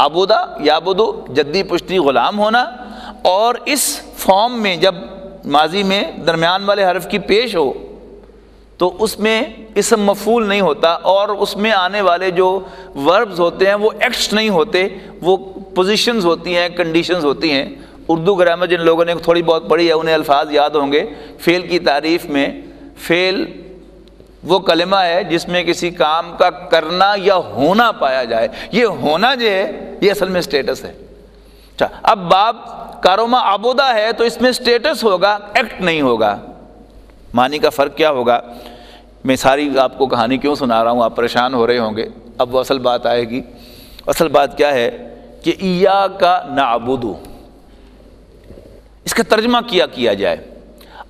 عبودہ یعبدو جدی پشتی غلام ہونا، اور اس فارم میں جب ماضی میں درمیان والے حرف کی پیش ہو تو اس میں اسم مفعول نہیں ہوتا، اور اس میں آنے والے جو وربز ہوتے ہیں وہ ایکٹس نہیں ہوتے، وہ پوزیشنز ہوتی ہیں، کنڈیشنز ہوتی ہیں۔ اردو گرامر جن لوگوں نے تھوڑی بہت پڑھی ہے انہیں الفاظ یاد ہوں گے۔ فعل کی تعریف میں فعل وہ کلمہ ہے جس میں کسی کام کا کرنا یا ہونا پایا جائے۔ یہ ہونا جو ہے یہ اصل میں سٹیٹس ہے۔ اچھا، اب باب کاروما عبودہ ہے تو اس میں سٹیٹس ہوگا، ایکٹ نہیں ہوگا۔ معنی کا فرق کیا ہوگا؟ میں ساری آپ کو کہانی کیوں سنا رہا ہوں، آپ پریشان ہو رہے ہوں گے۔ اب وہ اصل بات آئے گی۔ اصل بات کیا ہے کہ ایاک نعبد، اس کا ترجمہ کیا جائے۔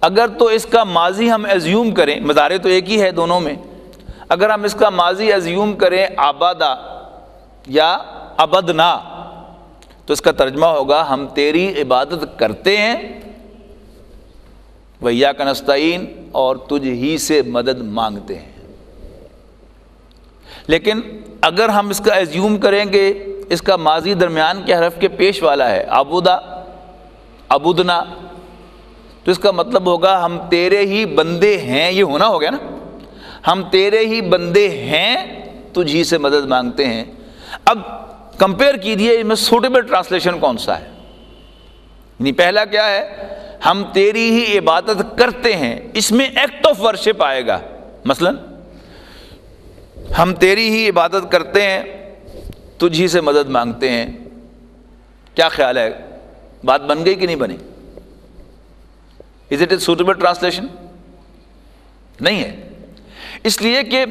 اگر تو اس کا ماضی ہم ایزیوم کریں، مضارع تو ایک ہی ہے دونوں میں، اگر ہم اس کا ماضی ایزیوم کریں عبادہ یا عبدنا تو اس کا ترجمہ ہوگا ہم تیری عبادت کرتے ہیں، وَإِيَّاكَ نَسْتَعِينُ، اور تجھ ہی سے مدد مانگتے ہیں۔ لیکن اگر ہم اس کا ایزیوم کریں کہ اس کا ماضی درمیان کے حرف کے پیش والا ہے، عبودہ عبدنا، تو اس کا مطلب ہوگا ہم تیرے ہی بندے ہیں، یہ ہونا ہو گیا نا، ہم تیرے ہی بندے ہیں، تجھ ہی سے مدد مانگتے ہیں۔ اب کمپیئر کیجئے اس میں سوٹیبل ٹرانسلیشن کون سا ہے؟ یعنی پہلا کیا ہے، ہم تیری ہی عبادت کرتے ہیں، اس میں ایکٹ آف ورشپ آئے گا۔ مثلا ہم تیری ہی عبادت کرتے ہیں، تجھ ہی سے مدد مانگتے ہیں۔ کیا خیال ہے، بات بن گئی کہ نہیں بنی؟ Is it a suitable translation؟ نہیں ہے، اس لیے کہ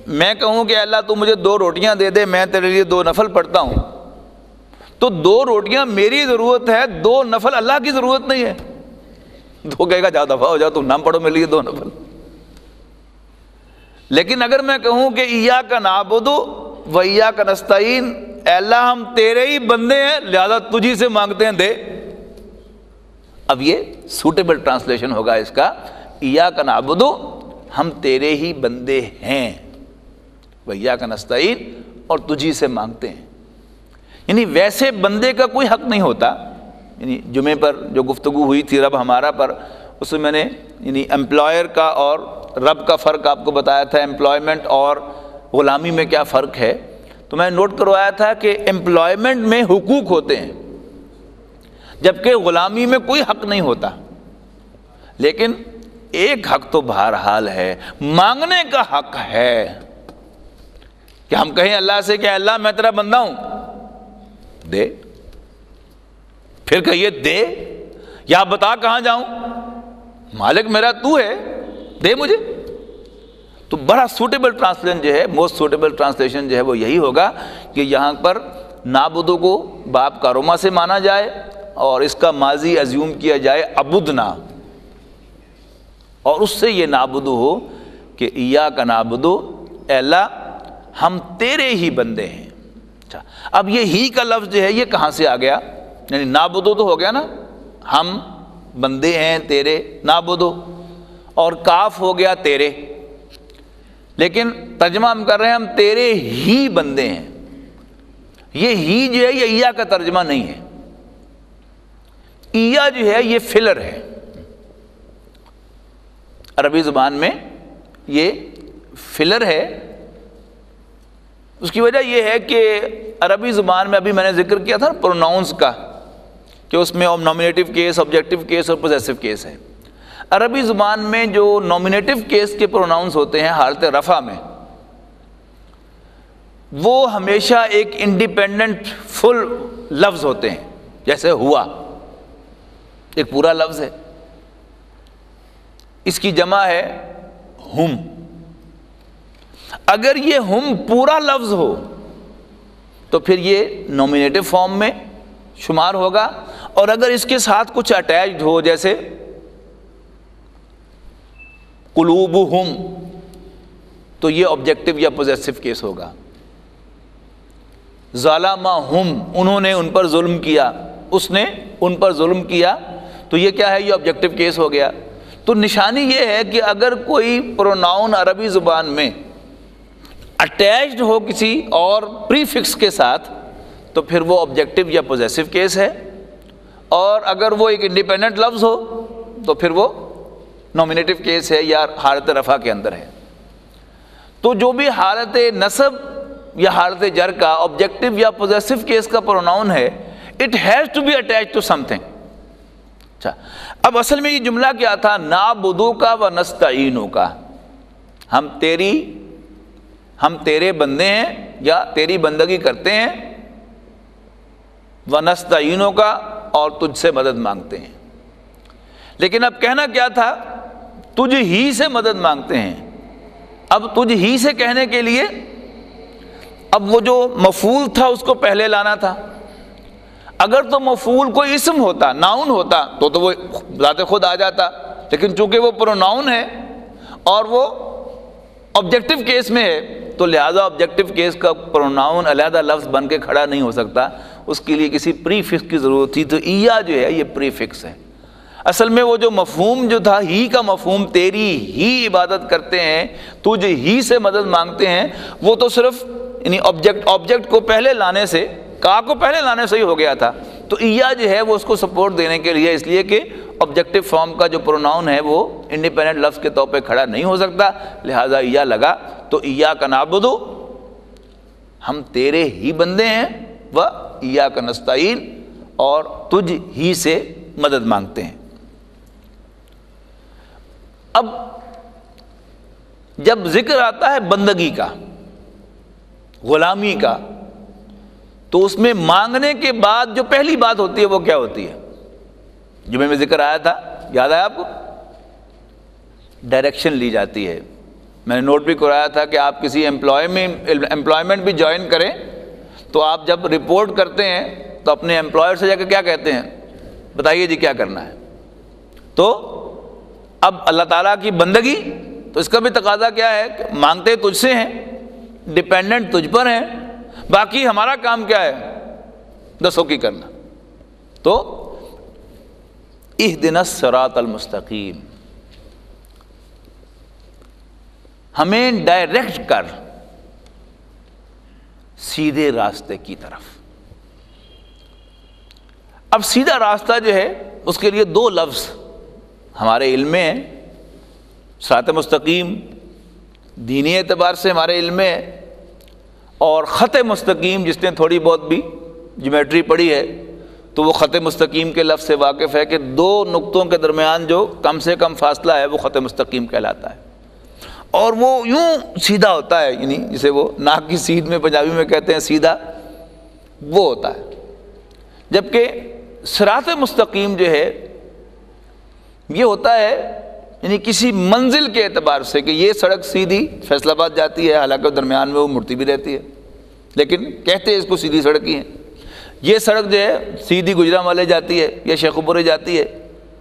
میں کہوں کہ اللہ تو مجھے 2 روٹیاں دے دے، میں تیرے لیے 2 نفل پڑھتا ہوں، تو 2 روٹیاں میری ضرورت ہے، 2 نفل اللہ کی ضرورت نہیں ہے۔ 2 کہے گا جا دفعہ ہو جاؤ، تم نام پڑھو میرے لیے 2 نفل۔ لیکن اگر میں کہوں کہ ایاک نعبد و ایاک نستعین، اے اللہ ہم تیرے ہی بندے ہیں لہذا تجھی سے مانگتے ہیں، دے، اب یہ سوٹیبل ٹرانسلیشن ہوگا اس کا، ایاک نعبد، ہم تیرے ہی بندے ہیں، و ایاک نستعین، اور تجھی سے مانگتے ہیں۔ یعنی ویسے بندے کا کوئی حق نہیں ہوتا۔ یعنی جمعے پر جو گفتگو ہوئی تھی رب ہمارا پر، اس میں نے یعنی امپلائر کا اور رب کا فرق آپ کو بتایا تھا، امپلائمنٹ اور غلامی میں کیا فرق ہے۔ تو میں نوٹ کروایا تھا کہ امپلائمنٹ میں حقوق ہوتے ہیں جبکہ غلامی میں کوئی حق نہیں ہوتا، لیکن ایک حق تو بہرحال ہے، مانگنے کا حق ہے کہ ہم کہیں اللہ سے کہ اللہ میں تیرا بندہ ہوں، دے، پھر کہیے دے، یا بتا کہاں جاؤں، مالک میرا تو ہے، دے مجھے۔ تو بڑا سوٹیبل ٹرانسلیشن جو ہے، موسٹ سوٹیبل ٹرانسلیشن جو ہے وہ یہی ہوگا کہ یہاں پر نعبدو کو باب کاروما سے مانا جائے اور اس کا ماضی ایزیوم کیا جائے عبدنا، اور اس سے یہ نعبدو ہو کہ ایاک نعبدو، اے اللہ ہم تیرے ہی بندے ہیں۔ اچھا، اب یہ ہی کا لفظ جو ہے یہ کہاں سے آ گیا؟ یعنی نعبدو تو ہو گیا نا، ہم بندے ہیں تیرے، نعبدو، اور کاف ہو گیا تیرے، لیکن ترجمہ ہم کر رہے ہیں ہم تیرے ہی بندے ہیں۔ یہ ہی جو ہے یہ ایا کا ترجمہ نہیں ہے، ایا جو ہے یہ فلر ہے۔ عربی زبان میں یہ فلر ہے۔ اس کی وجہ یہ ہے کہ عربی زبان میں ابھی میں نے ذکر کیا تھا پروناؤنس کا، کہ اس میں نومینیٹو کیس، آبجیکٹو کیس اور پوزیسو کیس ہے۔ عربی زبان میں جو نومینیٹو کیس کے پروناؤنس ہوتے ہیں حالت رفع میں، وہ ہمیشہ ایک انڈیپینڈنٹ فل لفظ ہوتے ہیں، جیسے ہوا ایک پورا لفظ ہے، اس کی جمع ہے ہم۔ اگر یہ ہم پورا لفظ ہو تو پھر یہ نومینیٹو فارم میں شمار ہوگا، اور اگر اس کے ساتھ کچھ اٹیچڈ ہو جیسے قلوبہم تو یہ آبجیکٹو یا پوزیسو کیس ہوگا۔ ظلمہم، انہوں نے ان پر ظلم کیا، اس نے ان پر ظلم کیا، تو یہ کیا ہے؟ یہ آبجیکٹو کیس ہو گیا۔ تو نشانی یہ ہے کہ اگر کوئی پروناؤن عربی زبان میں اٹیچڈ ہو کسی اور پری فکس کے ساتھ تو پھر وہ آبجیکٹو یا پوزیسو کیس ہے، اور اگر وہ ایک انڈیپینڈنٹ لفظ ہو تو پھر وہ نومینیٹو کیس ہے یا حالت رفع کے اندر ہے۔ تو جو بھی حالت نصب یا حالت جر کا آبجیکٹو یا پوزیسو کیس کا پروناؤن ہے، it has to be attach to سم تھنگ۔ اچھا، اب اصل میں یہ جملہ کیا تھا؟ نعبدو کا و نستعینو کا، ہم تیرے بندے ہیں یا تیری بندگی کرتے ہیں، و نستعینو کا، اور تجھ سے مدد مانگتے ہیں۔ لیکن اب کہنا کیا تھا؟ تجھ ہی سے مدد مانگتے ہیں۔ اب تجھ ہی سے کہنے کے لیے اب وہ جو مفعول تھا اس کو پہلے لانا تھا۔ اگر تو مفعول کوئی اسم ہوتا، ناؤن ہوتا، تو وہ ذات خود آ جاتا، لیکن چونکہ وہ پروناؤن ہے اور وہ آبجیکٹو کیس میں ہے، تو لہذا آبجیکٹو کیس کا پروناؤن علیحدہ لفظ بن کے کھڑا نہیں ہو سکتا، اس کے لیے کسی پری فکس کی ضرورت تھی۔ تو ایا جو ہے یہ پری فکس ہے۔ اصل میں وہ جو مفہوم جو تھا، ہی کا مفہوم، تیری ہی عبادت کرتے ہیں، تجھ ہی سے مدد مانگتے ہیں، وہ تو صرف یعنی آبجیکٹ کو پہلے لانے سے، کا کو پہلے لانے سے ہی ہو گیا تھا۔ تو ایا جو ہے وہ اس کو سپورٹ دینے کے لیے، اس لیے کہ آبجیکٹو فارم کا جو پروناؤن ہے وہ انڈیپینڈنٹ لفظ کے طور پہ کھڑا نہیں ہو سکتا، لہٰذا ایا لگا۔ تو ایاک نعبد، ہم تیرے ہی بندے ہیں، و ایاک نستعین، اور تجھ ہی سے مدد مانگتے ہیں۔ اب جب ذکر آتا ہے بندگی کا، غلامی کا، تو اس میں مانگنے کے بعد جو پہلی بات ہوتی ہے وہ کیا ہوتی ہے؟ جمعے میں ذکر آیا تھا، یاد ہے آپ کو؟ ڈائریکشن لی جاتی ہے۔ میں نے نوٹ بھی کرایا تھا کہ آپ کسی امپلائمنٹ بھی جوائن کریں تو آپ جب رپورٹ کرتے ہیں تو اپنے امپلائر سے جا کے کیا کہتے ہیں؟ بتائیے جی کیا کرنا ہے۔ تو اب اللہ تعالیٰ کی بندگی، تو اس کا بھی تقاضا کیا ہے کہ مانگتے تجھ سے ہیں، ڈپینڈنٹ تجھ پر ہیں، باقی ہمارا کام کیا ہے؟ دسو کی کرنا۔ تو اہدنا الصراط المستقیم، ہمیں ڈائریکٹ کر سیدھے راستے کی طرف۔ اب سیدھا راستہ جو ہے اس کے لیے دو لفظ ہمارے علم میں ہیں۔ صراط مستقیم دینی اعتبار سے ہمارے علم میں ہے، اور خط مستقیم جس نے تھوڑی بہت بھی جیومیٹری پڑھی ہے تو وہ خط مستقیم کے لفظ سے واقف ہے کہ دو نقطوں کے درمیان جو کم سے کم فاصلہ ہے وہ خط مستقیم کہلاتا ہے، اور وہ یوں سیدھا ہوتا ہے، یعنی جسے وہ ناک کی سیدھ میں پنجابی میں کہتے ہیں سیدھا، وہ ہوتا ہے۔ جبکہ صراط مستقیم جو ہے یہ ہوتا ہے یعنی کسی منزل کے اعتبار سے کہ یہ سڑک سیدھی فیصل آباد جاتی ہے، حالانکہ درمیان میں وہ مڑتی بھی رہتی ہے، لیکن کہتے ہیں اس کو سیدھی سڑک ہی ہے۔ یہ سڑک جو ہے سیدھی گجرانوالے جاتی ہے یا شیخو پورے جاتی ہے،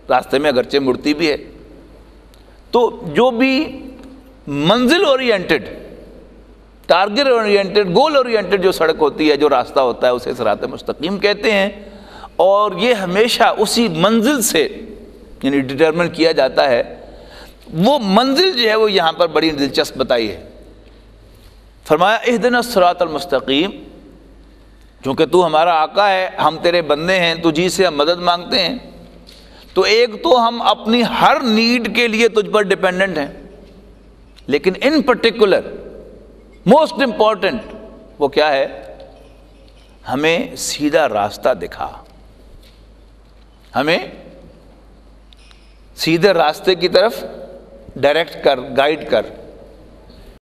راستے میں اگرچہ مڑتی بھی ہے۔ تو جو بھی منزل اورینٹڈ، ٹارگٹ اورینٹڈ، گول اورینٹڈ جو سڑک ہوتی ہے، جو راستہ ہوتا ہے، اسے صراط مستقیم کہتے ہیں، اور یہ ہمیشہ اسی منزل سے یعنی ڈٹرمن کیا جاتا ہے۔ وہ منزل جو ہے وہ یہاں پر بڑی دلچسپ بتائی ہے۔ فرمایا اہدنا الصراط المستقیم، چونکہ تو ہمارا آقا ہے، ہم تیرے بندے ہیں، تجھی سے ہم مدد مانگتے ہیں، تو ایک تو ہم اپنی ہر نیڈ کے لیے تجھ پر ڈیپینڈنٹ ہیں، لیکن ان پرٹیکولر موسٹ امپورٹنٹ وہ کیا ہے؟ ہمیں سیدھا راستہ دکھا، ہمیں سیدھے راستے کی طرف ڈائریکٹ کر، گائیڈ کر۔